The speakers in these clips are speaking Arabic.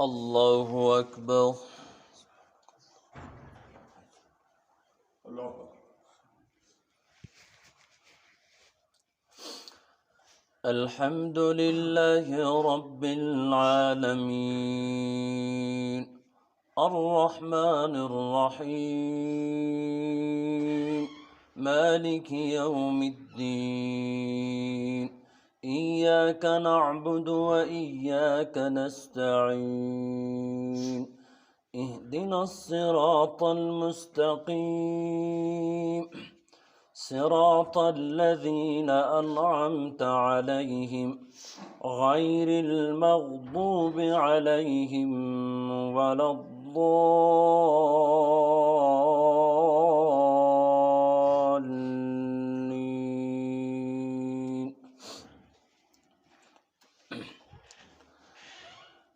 الله أكبر. الحمد لله رب العالمين الرحمن الرحيم مالك يوم الدين إياك نعبد وإياك نستعين اهدنا الصراط المستقيم صراط الذين أنعمت عليهم غير المغضوب عليهم ولا الضالين.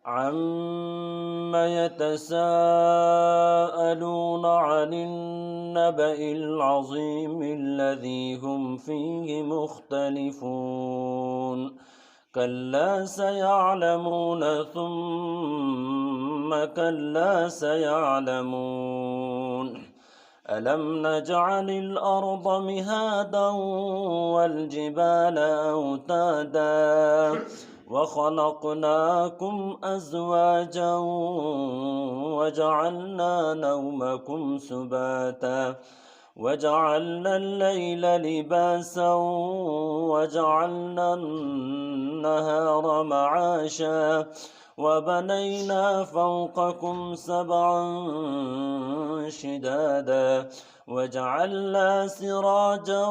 عم يتساءلون عن النبأ العظيم الذي هم فيه مختلفون كلا سيعلمون ثم كلا سيعلمون ألم نجعل الأرض مهادا والجبال أوتادا وخلقناكم أزواجا وجعلنا نومكم سباتا وجعلنا الليل لباسا وجعلنا النهار معاشا وبنينا فوقكم سبعا شدادا وجعلنا سراجا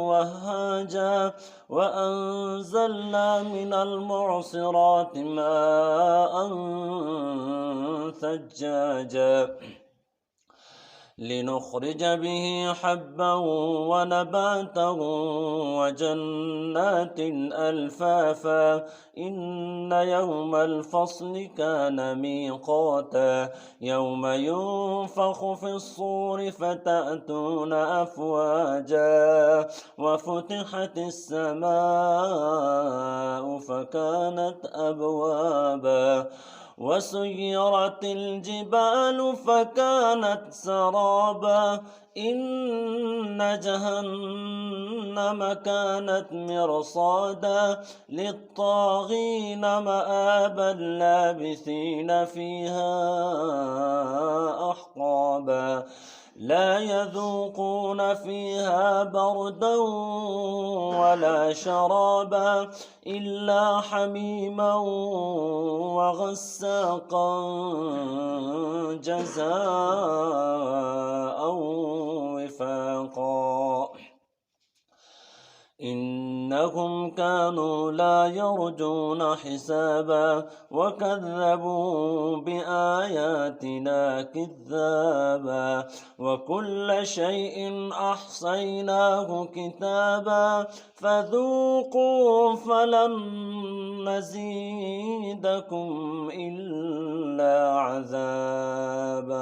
وهاجا وأنزلنا من المعصرات ماء ثجاجا لنخرج به حبا ونباتا وجنات ألفافا إن يوم الفصل كان ميقاتا يوم ينفخ في الصور فتأتون أفواجا وفتحت السماء فكانت أبوابا وسيرت الجبال فكانت سرابا إن جهنم كانت مرصادا للطاغين مآبا لابثين فيها أحقابا لا يذوقون فيها بردا ولا شرابا إلا حميما وغساقا جزاء وفاقا إنهم كانوا لا يرجون حسابا وكذبوا بآياتنا كذابا وكل شيء أحصيناه كتابا فذوقوا فلن نزيدكم إلا عذابا.